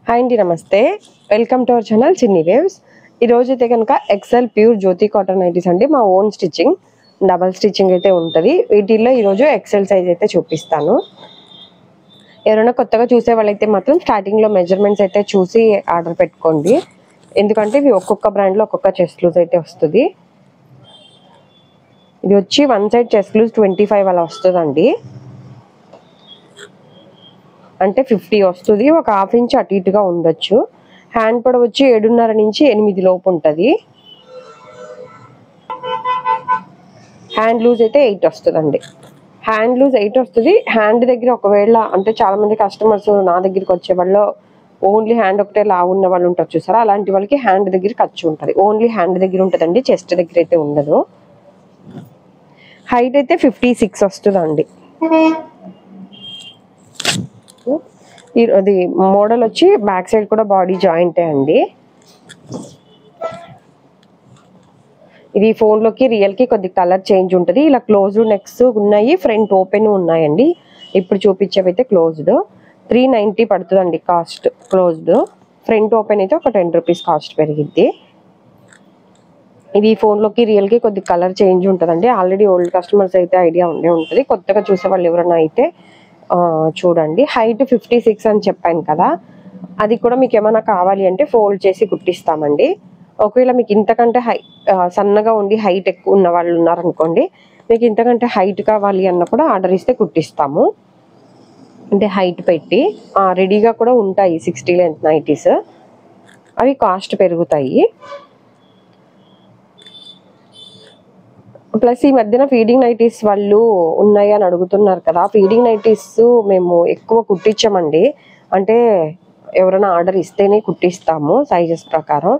Hi అండి, నమస్తే. Welcome to our channel చిన్ని వేవ్స్. ఈరోజు అయితే కనుక ఎక్సెల్ ప్యూర్ జ్యోతి కాటన్ నైటీస్ అండి. మా ఓన్ స్టిచ్చింగ్, డబల్ స్టిచ్చింగ్ అయితే ఉంటుంది. వీటిల్లో ఈరోజు ఎక్సెల్ సైజ్ అయితే చూపిస్తాను. ఎవరైనా కొత్తగా చూసే వాళ్ళైతే మాత్రం స్టార్టింగ్లో మెజర్మెంట్స్ అయితే చూసి ఆర్డర్ పెట్టుకోండి. ఎందుకంటే ఇవి ఒక్కొక్క బ్రాండ్లో ఒక్కొక్క చెస్ట్ లూజ్ అయితే వస్తుంది. ఇది వచ్చి వన్ సైడ్ చెస్ట్ లూజ్ 25 అలా వస్తుందండి. అంటే 50 వస్తుంది. ఒక హాఫ్ ఇంచ్ అటు ఇటుగా ఉండొచ్చు. హ్యాండ్ పొడవు వచ్చి 7.5 నుంచి 8 లోపు ఉంటుంది. హ్యాండ్ లూజ్ అయితే 8 వస్తుందండి. హ్యాండ్ లూజ్ 8 వస్తుంది. హ్యాండ్ దగ్గర ఒకవేళ అంటే చాలా మంది కస్టమర్స్ నా దగ్గరికి వచ్చే వాళ్ళు ఓన్లీ హ్యాండ్ ఒకటే లావు ఉన్న వాళ్ళు ఉంటారు చూసారా, అలాంటి వాళ్ళకి హ్యాండ్ దగ్గర ఖర్చు ఉంటుంది. ఓన్లీ హ్యాండ్ దగ్గర ఉంటుందండి, చెస్ట్ దగ్గర అయితే ఉండదు. హైట్ అయితే 56 వస్తుందండి. అది మోడల్ వచ్చి బ్యాక్ సైడ్ కూడా బాడీ జాయింటే అండి. ఇది ఫోన్లోకి రియల్కి కొద్ది కలర్ చేంజ్ ఉంటుంది. ఇలా క్లోజ్డ్ నెక్స్ ఉన్నాయి, ఫ్రంట్ ఓపెన్ ఉన్నాయండి. ఇప్పుడు చూపించేవి అయితే క్లోజ్డ్. 390 పడుతుందండి కాస్ట్ క్లోజ్డ్. ఫ్రంట్ ఓపెన్ అయితే ఒక 10 రూపీస్ కాస్ట్ పెరిగిద్ది. ఇది ఫోన్లోకి రియల్కి కొద్ది కలర్ చేంజ్ ఉంటుందండి. ఆల్రెడీ ఓల్డ్ కస్టమర్స్ అయితే ఐడియా ఉండే ఉంటుంది. కొత్తగా చూసే వాళ్ళు ఎవరైనా అయితే చూడండి. హైట్ 56 అని చెప్పాను కదా, అది కూడా మీకు ఏమైనా కావాలి అంటే ఫోల్డ్ చేసి కుట్టిస్తామండి. ఒకవేళ మీకు ఇంతకంటే సన్నగా ఉండి హైట్ ఎక్కువ ఉన్న వాళ్ళు ఉన్నారనుకోండి, మీకు ఇంతకంటే హైట్ కావాలి అన్న కూడా ఆర్డర్ ఇస్తే కుట్టిస్తాము. అంటే హైట్ పెట్టి రెడీగా కూడా ఉంటాయి 60 లెంత్ నైటీస్. అవి కాస్ట్ పెరుగుతాయి. ప్లస్ ఈ మధ్యన ఫీడింగ్ నైటీస్ వాళ్ళు ఉన్నాయి అని అడుగుతున్నారు కదా. ఫీడింగ్ నైటీస్ మేము ఎక్కువ కుట్టించామండి. అంటే ఎవరైనా ఆర్డర్ ఇస్తేనే కుట్టిస్తాము సైజెస్ ప్రకారం.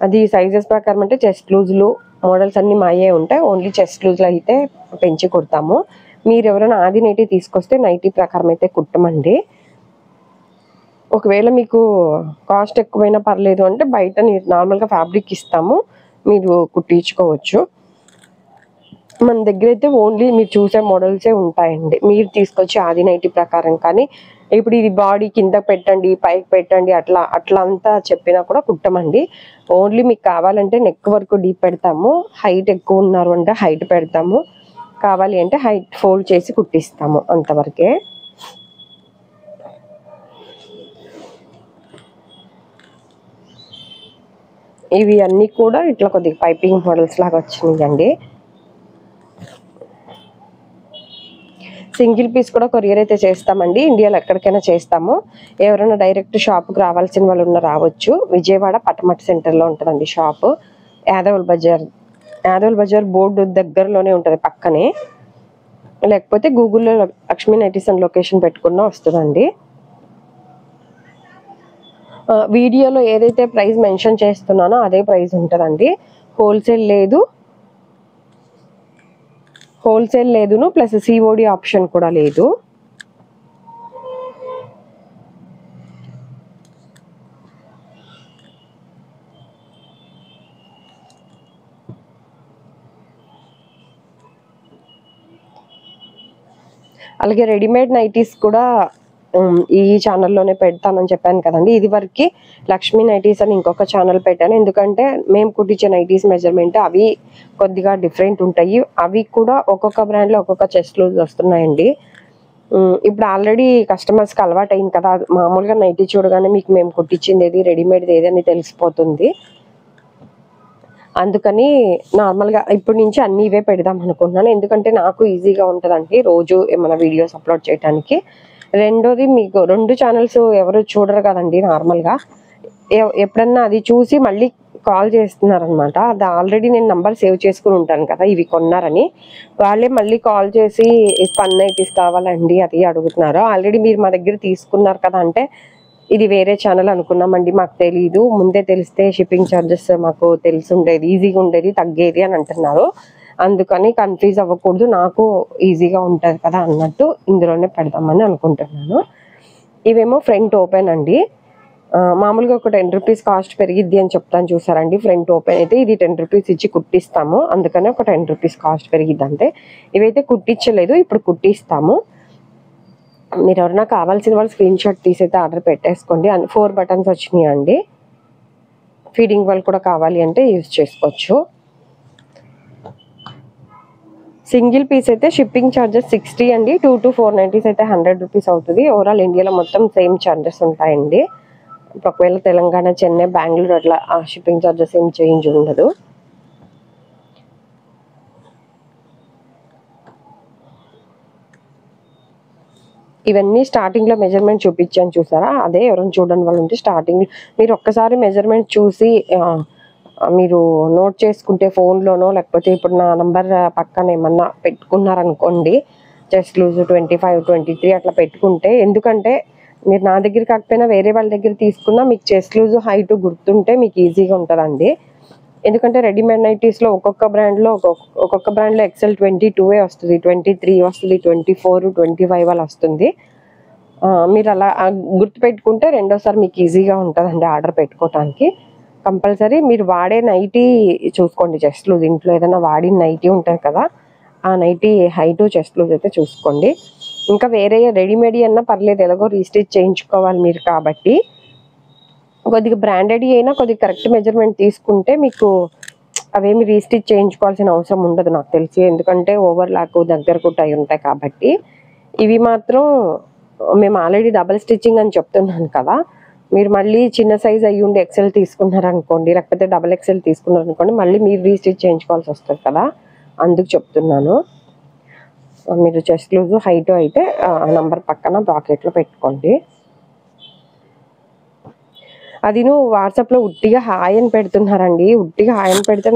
అది సైజెస్ ప్రకారం అంటే చెస్ట్ లూజ్లు మోడల్స్ అన్నీ మాయే ఉంటాయి. ఓన్లీ చెస్ట్ లూజ్లు అయితే పెంచి కుడతాము. మీరు ఎవరైనా ఆది నైటీ తీసుకొస్తే నైటీ ప్రకారం అయితే కుట్టమండి. ఒకవేళ మీకు కాస్ట్ ఎక్కువైనా పర్లేదు అంటే బయట నార్మల్గా ఫ్యాబ్రిక్ ఇస్తాము, మీరు కుట్టించుకోవచ్చు. మన దగ్గర అయితే ఓన్లీ మీరు చూసే మోడల్సే ఉంటాయండి. మీరు తీసుకొచ్చి ఆది నైటీ ప్రకారం కానీ ఇప్పుడు ఇది బాడీ కింద పెట్టండి, పైకి పెట్టండి అట్లా అంతా చెప్పినా కూడా కుట్టమండి. ఓన్లీ మీకు కావాలంటే నెక్ వరకు డీప్ పెడతాము, హైట్ ఎక్కువ ఉన్నారు అంటే హైట్ పెడతాము, కావాలి అంటే హైట్ ఫోల్డ్ చేసి కుట్టిస్తాము, అంతవరకే. ఇవి అన్నీ కూడా ఇట్లా కొద్దిగా పైపింగ్ మోడల్స్ లాగా వచ్చినాయండి. సింగిల్ పీస్ కూడా కొరియర్ అయితే చేస్తామండి. ఇండియాలో ఎక్కడికైనా చేస్తాము. ఎవరైనా డైరెక్ట్ షాప్కి రావాల్సిన వాళ్ళు రావచ్చు. విజయవాడ పటమట్ సెంటర్లో ఉంటుందండి షాపు. యాదవుల్ బజార్ బోర్డు దగ్గరలోనే ఉంటుంది, పక్కనే. లేకపోతే గూగుల్లో లక్ష్మీ నైటీస్ అని లొకేషన్ పెట్టుకున్నా వస్తుందండి. వీడియోలో ఏదైతే ప్రైస్ మెన్షన్ చేస్తున్నానో అదే ప్రైస్ ఉంటుందండి. హోల్సేల్ లేదును, ప్లస్ సిఓడి ఆప్షన్ కూడా లేదు. అలాగే రెడీమేడ్ నైటీస్ కూడా ఈ ఛానల్లోనే పెడతానని చెప్పాను కదండి. ఇది వరకు లక్ష్మీ నైటీస్ అని ఇంకొక ఛానల్ పెట్టాను. ఎందుకంటే మేము కుట్టించే నైటీస్ మెజర్మెంట్ అవి కొద్దిగా డిఫరెంట్ ఉంటాయి. అవి కూడా ఒక్కొక్క బ్రాండ్లో ఒక్కొక్క చెస్ట్ లూజ్ వస్తున్నాయండి. ఇప్పుడు ఆల్రెడీ కస్టమర్స్కి అలవాటు అయింది కదా, మామూలుగా నైటీ చూడగానే మీకు మేము కుట్టించింది ఏది రెడీమేడ్ ఏదని తెలిసిపోతుంది. అందుకని నార్మల్గా ఇప్పటి నుంచి అన్నీ ఇవే పెడదాం అనుకుంటున్నాను. ఎందుకంటే నాకు ఈజీగా ఉంటుందండి రోజు ఏమైనా వీడియోస్ అప్లోడ్ చేయడానికి. రెండోది, మీకు 2 ఛానల్స్ ఎవరు చూడరు కదండి నార్మల్గా. ఎప్పుడన్నా అది చూసి మళ్ళీ కాల్ చేస్తున్నారనమాట. అది ఆల్రెడీ నేను నంబర్ సేవ్ చేసుకుని ఉంటాను కదా, ఇవి కొన్నారని. వాళ్ళే మళ్ళీ కాల్ చేసి స్పన్ నైటీస్ కావాలండి అది అడుగుతున్నారు. ఆల్రెడీ మీరు మా దగ్గర తీసుకున్నారు కదా అంటే ఇది వేరే ఛానల్ అనుకున్నామండి, మాకు తెలీదు, ముందే తెలిస్తే షిప్పింగ్ ఛార్జెస్ మాకు తెలిసి ఉండేది, ఈజీగా ఉండేది, తగ్గేది అని అంటున్నారు. అందుకని కన్ఫ్యూజ్ అవ్వకూడదు, నాకు ఈజీగా ఉంటుంది కదా అన్నట్టు ఇందులోనే పెడదామని అనుకుంటున్నాను. ఇవేమో ఫ్రంట్ ఓపెన్ అండి. మామూలుగా ఒక 10 రూపీస్ కాస్ట్ పెరిగిద్ది అని చెప్తాను చూసారండి. ఫ్రంట్ ఓపెన్ అయితే ఇది 10 రూపీస్ ఇచ్చి కుట్టిస్తాము, అందుకని ఒక 10 రూపీస్ కాస్ట్ పెరిగిద్ది అంతే. ఇవైతే కుట్టించలేదు, ఇప్పుడు కుట్టిస్తాము. మీరు ఎవరైనా కావాల్సిన వాళ్ళు స్క్రీన్ షాట్ తీసైతే ఆర్డర్ పెట్టేసుకోండి. 4 బటన్స్ వచ్చినాయి అండి. ఫీడింగ్ వాళ్ళు కూడా కావాలి అంటే యూజ్ చేసుకోవచ్చు. సింగిల్ పీస్ అయితే షిప్పింగ్ ఛార్జెస్ 60 అండి. 2 to 490 అయితే 100 రూపీస్ అవుతుంది. ఓవరాల్ ఇండియాలో మొత్తం సేమ్ ఛార్జెస్ ఉంటాయండి. ఒకవేళ తెలంగాణ, చెన్నై, బెంగళూరు అట్లా షిప్పింగ్ ఛార్జెస్ ఏం చేంజ్ ఉండదు. ఇవన్నీ స్టార్టింగ్లో మెజర్మెంట్ చూపించాను చూసారా, అదే ఎవరైనా చూడని వాళ్ళు ఉంటే స్టార్టింగ్ మీరు ఒక్కసారి మెజర్మెంట్ చూసి మీరు నోట్ చేసుకుంటే ఫోన్లోనో, లేకపోతే ఇప్పుడు నా నంబర్ పక్కన ఏమన్నా పెట్టుకున్నారనుకోండి, చెస్ట్ లూజ్ 25, 23 అట్లా పెట్టుకుంటే, ఎందుకంటే మీరు నా దగ్గర కాకపోయినా వేరే వాళ్ళ దగ్గర తీసుకున్నా మీకు చెస్ట్ లూజ్ హైట్ గుర్తుంటే మీకు ఈజీగా ఉంటుందండి. ఎందుకంటే రెడీమేడ్ నైటీస్లో ఒక్కొక్క బ్రాండ్లో XL 22 వస్తుంది, 23 వస్తుంది, 24, 25 అలా వస్తుంది. మీరు అలా గుర్తుపెట్టుకుంటే రెండోసారి మీకు ఈజీగా ఉంటుందండి ఆర్డర్ పెట్టుకోవటానికి. కంపల్సరీ మీరు వాడే నైటీ చూసుకోండి, చెస్ట్ లూజ్ ఇంట్లో ఏదైనా వాడిన నైటీ ఉంటుంది కదా, ఆ నైటీ హైటు చెస్ట్ లూజ్ అయితే చూసుకోండి. ఇంకా వేరే రెడీమేడ్ అన్నా పర్లేదు, ఎలాగో రీస్టిచ్ చేయించుకోవాలి మీరు కాబట్టి కొద్దిగా బ్రాండెడ్ అయినా కొద్దిగా కరెక్ట్ మెజర్మెంట్ తీసుకుంటే మీకు అవేమి రీస్టిచ్ చేయించుకోవాల్సిన అవసరం ఉండదు నాకు తెలిసి. ఎందుకంటే ఓవర్లాక్ దగ్గర కూడా అయి ఉంటాయి కాబట్టి. ఇవి మాత్రం మేము ఆల్రెడీ డబల్ స్టిచ్చింగ్ అని చెప్తున్నాను కదా, మీరు మళ్ళీ చిన్న సైజ్ అయ్యి ఉండి XL తీసుకున్నారనుకోండి, లేకపోతే XXL తీసుకున్నారనుకోండి, మళ్ళీ మీరు రీస్టిచ్ చేయించుకోవాల్సి వస్తుంది కదా, అందుకు చెప్తున్నాను. మీరు చెస్ట్ లూజ్ హైట్ అయితే నంబర్ పక్కన బ్రాకెట్లో పెట్టుకోండి. అది నువ్వు వాట్సాప్లో ఉట్టిగా హాయ్ అని పెడుతున్నారండి. ఉట్టిగా హాయ్ అని పెడితే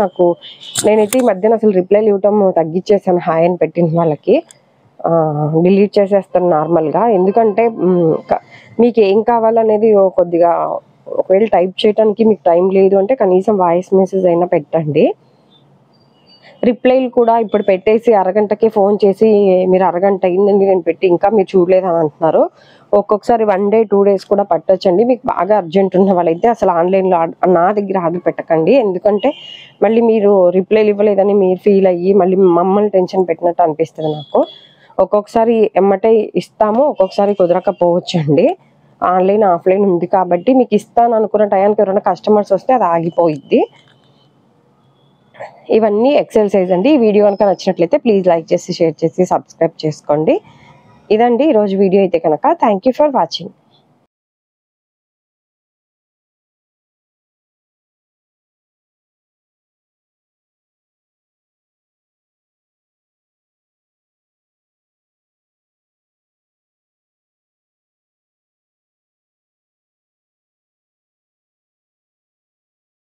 నేనైతే ఈ మధ్యన అసలు రిప్లైలు ఇవ్వటం తగ్గించేసాను. హాయ్ అని పెట్టిన వాళ్ళకి డిలీట్ చేసేస్తాను నార్మల్గా. ఎందుకంటే మీకు ఏం కావాలనేది కొద్దిగా ఒకవేళ టైప్ చేయడానికి మీకు టైం లేదు అంటే కనీసం వాయిస్ మెసేజ్ అయినా పెట్టండి. రిప్లైలు కూడా ఇప్పుడు పెట్టేసి అరగంటకే ఫోన్ చేసి మీరు అరగంట అయిందండి నేను పెట్టి ఇంకా మీరు చూడలేదని అంటున్నారు. ఒక్కొక్కసారి 1 day 2 days కూడా పట్టొచ్చండి. మీకు బాగా అర్జెంట్ ఉన్న వాళ్ళైతే అసలు ఆన్లైన్లో నా దగ్గర ఆర్డర్ పెట్టకండి. ఎందుకంటే మళ్ళీ మీరు రిప్లైలు ఇవ్వలేదని మీరు ఫీల్ అయ్యి మళ్ళీ మమ్మల్ని టెన్షన్ పెట్టినట్టు అనిపిస్తుంది నాకు. ఒక్కొక్కసారి ఎమ్మటే ఇస్తాము, ఒక్కొక్కసారి కుదరకపోవచ్చండి. ఆన్లైన్ ఆఫ్లైన్ ఉంది కాబట్టి మీకు ఇస్తాను అనుకున్న టయానికి ఎవరైనా కస్టమర్స్ వస్తే అది ఆగిపోయిద్ది. ఇవన్నీ XL సైజ్ అండి. ఈ వీడియో కనుక నచ్చినట్లయితే ప్లీజ్ లైక్ చేసి, షేర్ చేసి, సబ్స్క్రైబ్ చేసుకోండి. ఇదండి ఈరోజు వీడియో అయితే కనుక. Thank you for watching.